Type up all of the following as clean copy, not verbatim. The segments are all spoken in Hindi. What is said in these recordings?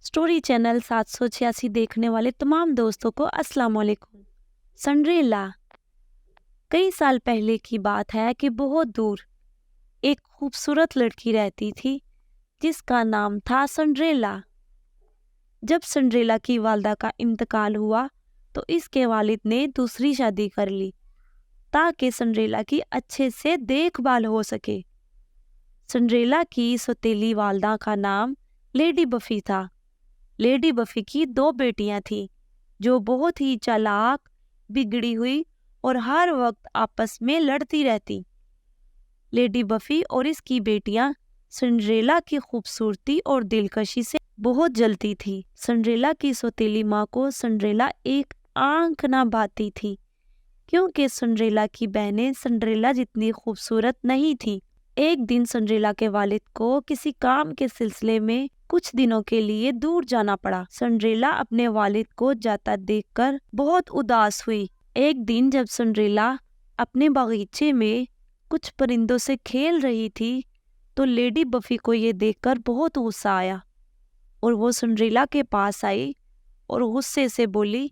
स्टोरी चैनल 786 देखने वाले तमाम दोस्तों को अस्सलाम वालेकुम। संड्रेला। कई साल पहले की बात है कि बहुत दूर एक खूबसूरत लड़की रहती थी जिसका नाम था संड्रेला। जब संड्रेला की वालदा का इंतकाल हुआ तो इसके वालिद ने दूसरी शादी कर ली ताकि संड्रेला की अच्छे से देखभाल हो सके। संड्रेला की सौतेली वालदा का नाम लेडी बफी था। लेडी बफी की दो बेटियां थीं जो बहुत ही चालाक, बिगड़ी हुई और हर वक्त आपस में लड़ती रहती। लेडी बफी और इसकी बेटियां संड्रेला की खूबसूरती और दिलकशी से बहुत जलती थी। संड्रेला की सौतेली माँ को संड्रेला एक आंख ना भाती थी क्योंकि संड्रेला की बहनें संड्रेला जितनी खूबसूरत नहीं थी। एक दिन संड्रेला के वालिद को किसी काम के सिलसिले में कुछ दिनों के लिए दूर जाना पड़ा। संड्रेला अपने वालिद को जाता देखकर बहुत उदास हुई। एक दिन जब संड्रेला अपने बागीचे में कुछ परिंदों से खेल रही थी तो लेडी बफी को ये देखकर बहुत गुस्सा आया और वो संड्रेला के पास आई और गुस्से से बोली,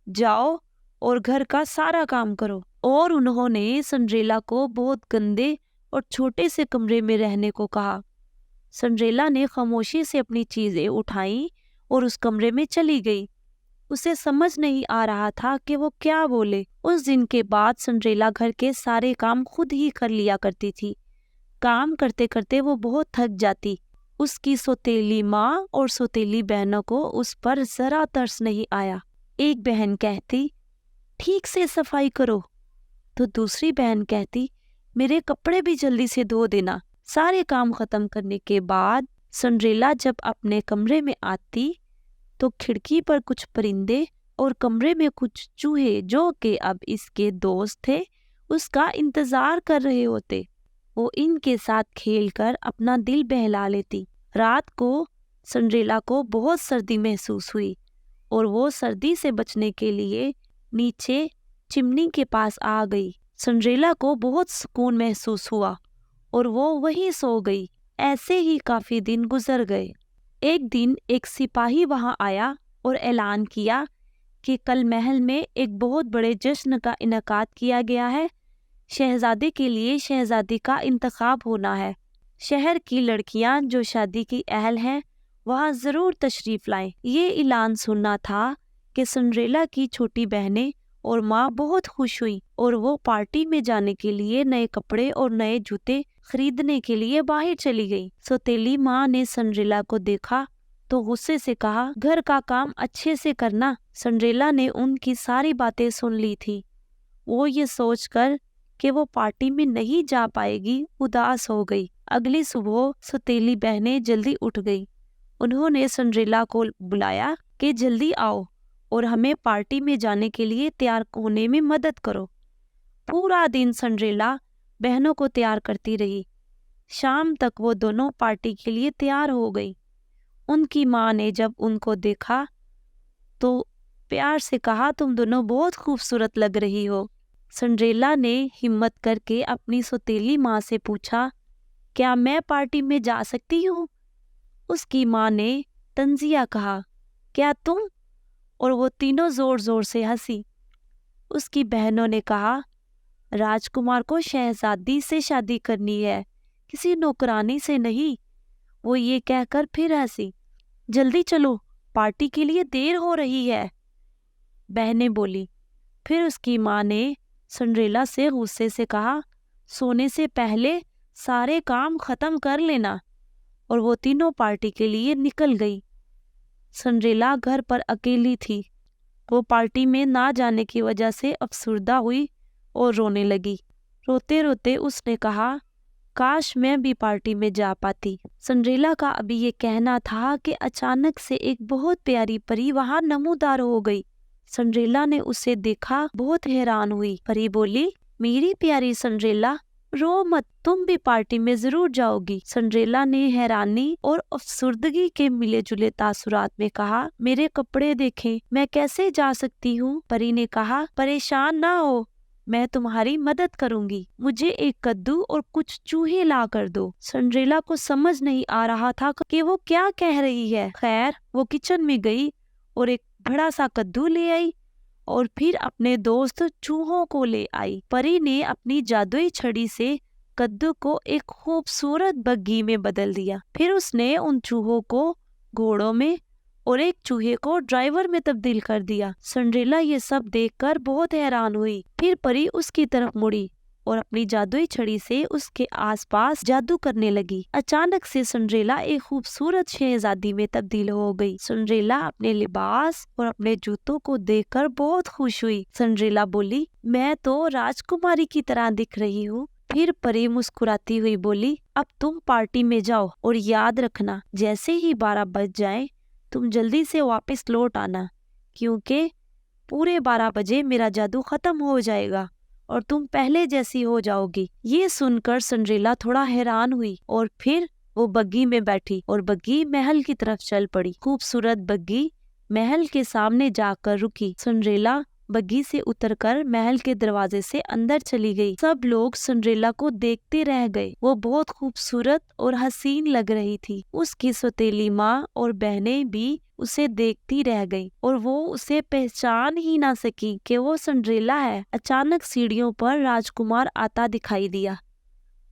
जाओ और घर का सारा काम करो। और उन्होंने संड्रेला को बहुत गंदे और छोटे से कमरे में रहने को कहा। संड्रेला ने खामोशी से अपनी चीजें उठाई और उस कमरे में चली गई। उसे समझ नहीं आ रहा था कि वो क्या बोले। उस दिन के बाद संड्रेला घर के सारे काम खुद ही कर लिया करती थी। काम करते करते वो बहुत थक जाती। उसकी सौतेली माँ और सौतेली बहनों को उस पर जरा तरस नहीं आया। एक बहन कहती, ठीक से सफाई करो, तो दूसरी बहन कहती, मेरे कपड़े भी जल्दी से धो देना। सारे काम खत्म करने के बाद संड्रेला जब अपने कमरे में आती तो खिड़की पर कुछ परिंदे और कमरे में कुछ चूहे जो कि अब इसके दोस्त थे उसका इंतजार कर रहे होते। वो इनके साथ खेलकर अपना दिल बहला लेती। रात को संड्रेला को बहुत सर्दी महसूस हुई और वो सर्दी से बचने के लिए नीचे चिमनी के पास आ गई। संड्रेला को बहुत सुकून महसूस हुआ और वो वहीं सो गई। ऐसे ही काफी दिन गुजर गए। एक दिन एक सिपाही वहां आया और ऐलान किया कि कल महल में एक बहुत बड़े जश्न का इनेकाद किया गया है। शहजादे के लिए शहजादी का इंतखाब होना है। शहर की लड़कियां जो शादी की अहल हैं वहां जरूर तशरीफ लाएं। ये ऐलान सुनना था कि संड्रेला की छोटी बहनें और माँ बहुत खुश हुई और वो पार्टी में जाने के लिए नए कपड़े और नए जूते खरीदने के लिए बाहर चली गई। सौतेली माँ ने संड्रेला को देखा तो गुस्से से कहा, घर का काम अच्छे से करना। संड्रेला ने उनकी सारी बातें सुन ली थी। वो ये सोचकर कि वो पार्टी में नहीं जा पाएगी उदास हो गई। अगली सुबह सौतेली बहनें जल्दी उठ गई। उन्होंने संड्रेला को बुलाया कि जल्दी आओ और हमें पार्टी में जाने के लिए तैयार होने में मदद करो। पूरा दिन संड्रेला बहनों को तैयार करती रही। शाम तक वो दोनों पार्टी के लिए तैयार हो गई। उनकी माँ ने जब उनको देखा तो प्यार से कहा, तुम दोनों बहुत खूबसूरत लग रही हो। संड्रेला ने हिम्मत करके अपनी सौतेली माँ से पूछा, क्या मैं पार्टी में जा सकती हूँ? उसकी माँ ने तंजिया कहा, क्या तुम? और वो तीनों जोर जोर से हंसी। उसकी बहनों ने कहा, राजकुमार को शहजादी से शादी करनी है, किसी नौकरानी से नहीं। वो ये कहकर फिर हंसी। जल्दी चलो, पार्टी के लिए देर हो रही है, बहनें बोली। फिर उसकी माँ ने संड्रेला से गुस्से से कहा, सोने से पहले सारे काम खत्म कर लेना। और वो तीनों पार्टी के लिए निकल गई। संड्रेला घर पर अकेली थी। वो पार्टी में ना जाने की वजह से अफसुर्दा हुई और रोने लगी। रोते रोते उसने कहा, काश मैं भी पार्टी में जा पाती। संड्रेला का अभी ये कहना था कि अचानक से एक बहुत प्यारी परी वहां नमूदार हो गई। संड्रेला ने उसे देखा, बहुत हैरान हुई। परी बोली, मेरी प्यारी संड्रेला, रो मत, तुम भी पार्टी में जरूर जाओगी। संड्रेला ने हैरानी और अफसुर्दगी के मिले जुले तासुरात में कहा, मेरे कपड़े देखें, मैं कैसे जा सकती हूँ? परी ने कहा, परेशान ना हो, मैं तुम्हारी मदद करूंगी। मुझे एक कद्दू और कुछ चूहे ला कर दो। सिंड्रेला को समझ नहीं आ रहा था कि वो क्या कह रही है। खैर, वो किचन में गई और एक बड़ा सा कद्दू ले आई और फिर अपने दोस्त चूहों को ले आई। परी ने अपनी जादुई छड़ी से कद्दू को एक खूबसूरत बग्घी में बदल दिया। फिर उसने उन चूहों को घोड़ों में और एक चूहे को ड्राइवर में तब्दील कर दिया। सिंड्रेला ये सब देखकर बहुत हैरान हुई। फिर परी उसकी तरफ मुड़ी और अपनी जादुई छड़ी से उसके आसपास जादू करने लगी। अचानक से सिंड्रेला एक खूबसूरत शहजादी में तब्दील हो गई। सिंड्रेला अपने लिबास और अपने जूतों को देखकर बहुत खुश हुई। सिंड्रेला बोली, मैं तो राजकुमारी की तरह दिख रही हूँ। फिर परी मुस्कुराती हुई बोली, अब तुम पार्टी में जाओ और याद रखना, जैसे ही 12 बज जाएं, तुम जल्दी से वापस लौट आना, क्योंकि पूरे 12 बजे मेरा जादू खत्म हो जाएगा और तुम पहले जैसी हो जाओगी। ये सुनकर सिंड्रेला थोड़ा हैरान हुई और फिर वो बग्घी में बैठी और बग्घी महल की तरफ चल पड़ी। खूबसूरत बग्घी महल के सामने जाकर रुकी। सिंड्रेला बग्घी से उतरकर महल के दरवाजे से अंदर चली गई। सब लोग सिंड्रेला को देखते रह गए। वो बहुत खूबसूरत और हसीन लग रही थी। उसकी सौतेली माँ और बहनें भी उसे देखती रह गई और वो उसे पहचान ही ना सकी कि वो सिंड्रेला है। अचानक सीढ़ियों पर राजकुमार आता दिखाई दिया।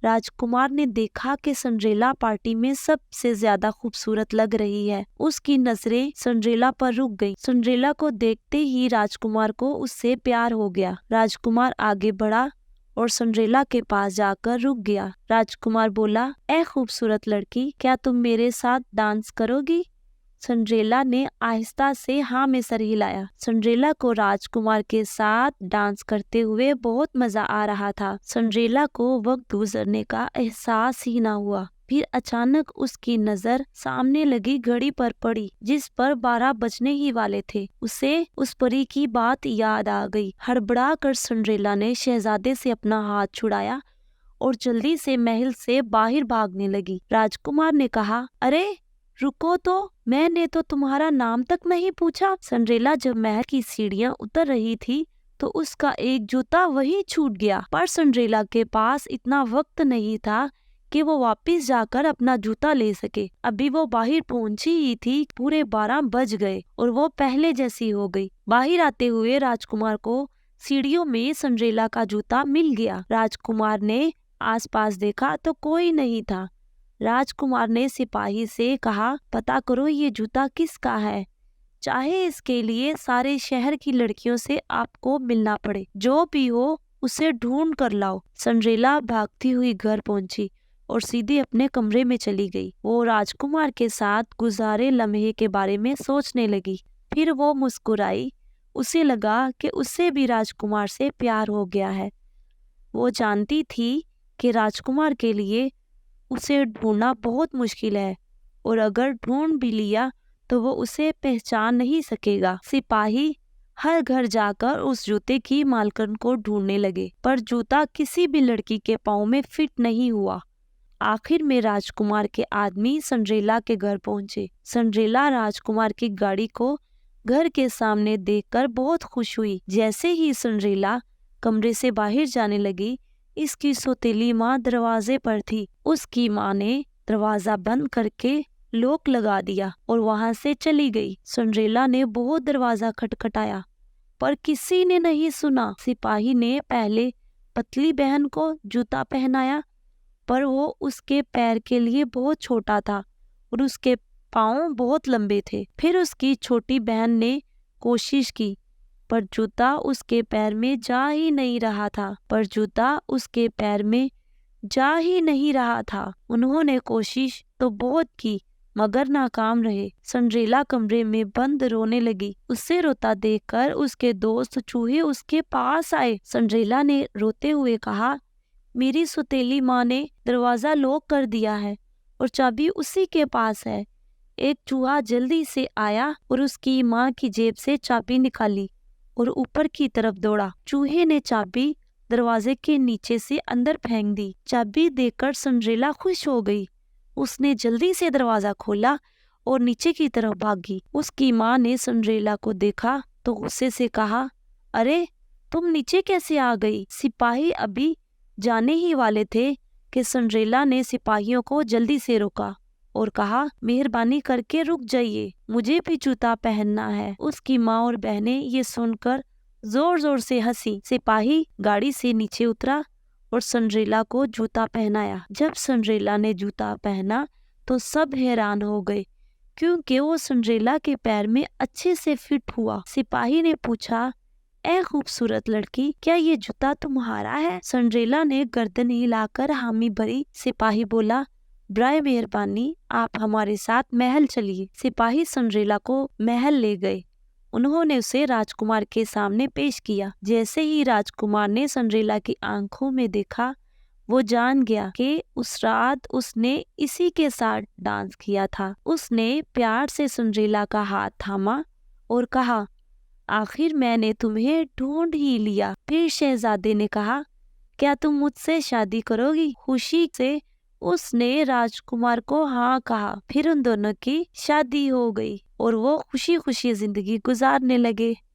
राजकुमार ने देखा कि सिंड्रेला पार्टी में सबसे ज्यादा खूबसूरत लग रही है। उसकी नजरें सिंड्रेला पर रुक गईं। सिंड्रेला को देखते ही राजकुमार को उससे प्यार हो गया। राजकुमार आगे बढ़ा और सिंड्रेला के पास जाकर रुक गया। राजकुमार बोला, ऐ खूबसूरत लड़की, क्या तुम मेरे साथ डांस करोगी? सिंड्रेला ने आहिस्ता से हाँ में सर हिलाया। सिंड्रेला को राजकुमार के साथ डांस करते हुए बहुत मजा आ रहा था। सिंड्रेला को वक्त गुजरने का एहसास ही ना हुआ। फिर अचानक उसकी नजर सामने लगी घड़ी पर पड़ी, जिस पर 12 बजने ही वाले थे। उसे उस परी की बात याद आ गई। हड़बड़ा कर सिंड्रेला ने शहजादे से अपना हाथ छुड़ाया और जल्दी से महल से बाहर भागने लगी। राजकुमार ने कहा, अरे रुको तो, मैंने तो तुम्हारा नाम तक नहीं पूछा। सिंड्रेला जब महल की सीढ़ियां उतर रही थी तो उसका एक जूता वहीं छूट गया। पर सिंड्रेला के पास इतना वक्त नहीं था कि वो वापस जाकर अपना जूता ले सके। अभी वो बाहर पहुंची ही थी, पूरे 12 बज गए और वो पहले जैसी हो गई। बाहर आते हुए राजकुमार को सीढ़ियों में सिंड्रेला का जूता मिल गया। राजकुमार ने आसपास देखा तो कोई नहीं था। राजकुमार ने सिपाही से कहा, पता करो ये जूता किसका है, चाहे इसके लिए सारे शहर की लड़कियों से आपको मिलना पड़े। जो भी हो उसे ढूंढ कर लाओ। सिंड्रेला भागती हुई घर पहुंची और सीधे अपने कमरे में चली गई। वो राजकुमार के साथ गुजारे लम्हे के बारे में सोचने लगी। फिर वो मुस्कुराई। उसे लगा कि उससे भी राजकुमार से प्यार हो गया है। वो जानती थी कि राजकुमार के लिए उसे ढूंढना बहुत मुश्किल है और अगर ढूंढ भी लिया तो वो उसे पहचान नहीं सकेगा। सिपाही हर घर जाकर उस जूते की मालकिन को ढूंढने लगे, पर जूता किसी भी लड़की के पाँव में फिट नहीं हुआ। आखिर में राजकुमार के आदमी सिंड्रेला के घर पहुंचे। सिंड्रेला राजकुमार की गाड़ी को घर के सामने देखकर बहुत खुश हुई। जैसे ही सिंड्रेला कमरे से बाहर जाने लगी, इसकी सौतेली माँ दरवाजे पर थी। उसकी माँ ने दरवाजा बंद करके लॉक लगा दिया और वहां से चली गई। सिंड्रेला ने बहुत दरवाजा खटखटाया पर किसी ने नहीं सुना। सिपाही ने पहले पतली बहन को जूता पहनाया, पर वो उसके पैर के लिए बहुत छोटा था और उसके पाँव बहुत लंबे थे। फिर उसकी छोटी बहन ने कोशिश की, पर जूता उसके पैर में जा ही नहीं रहा था। उन्होंने कोशिश तो बहुत की मगर नाकाम रहे। सिंड्रेला कमरे में बंद रोने लगी। उसे रोता देखकर उसके दोस्त चूहे उसके पास आए। सिंड्रेला ने रोते हुए कहा, मेरी सौतेली माँ ने दरवाजा लॉक कर दिया है और चाबी उसी के पास है। एक चूहा जल्दी से आया और उसकी माँ की जेब से चाबी निकाली और ऊपर की तरफ दौड़ा। चूहे ने चाबी दरवाजे के नीचे से अंदर फेंक दी। चाबी देखकर सिंड्रेला खुश हो गई। उसने जल्दी से दरवाजा खोला और नीचे की तरफ भागी। उसकी माँ ने सिंड्रेला को देखा तो गुस्से से कहा, अरे तुम नीचे कैसे आ गई? सिपाही अभी जाने ही वाले थे कि सिंड्रेला ने सिपाहियों को जल्दी से रोका और कहा, मेहरबानी करके रुक जाइए, मुझे भी जूता पहनना है। उसकी माँ और बहनें ये सुनकर जोर जोर से हंसी। सिपाही गाड़ी से नीचे उतरा और सिंड्रेला को जूता पहनाया। जब सिंड्रेला ने जूता पहना तो सब हैरान हो गए, क्योंकि वो सिंड्रेला के पैर में अच्छे से फिट हुआ। सिपाही ने पूछा, ए खूबसूरत लड़की, क्या ये जूता तुम्हारा है? सिंड्रेला ने गर्दन हिलाकर हामी भरी। सिपाही बोला, ब्राय मेहरबानी, आप हमारे साथ महल चलिए। सिपाही सिंड्रेला को महल ले गए। उन्होंने उसे राजकुमार के सामने पेश किया। जैसे ही राजकुमार ने सिंड्रेला की आंखों में देखा, वो जान गया कि उस रात उसने इसी के साथ डांस किया था। उसने प्यार से सिंड्रेला का हाथ थामा और कहा, आखिर मैंने तुम्हें ढूंढ ही लिया। फिर शहजादे ने कहा, क्या तुम मुझसे शादी करोगी? खुशी से उसने राजकुमार को हाँ कहा। फिर उन दोनों की शादी हो गई और वो खुशी खुशी जिंदगी गुजारने लगे।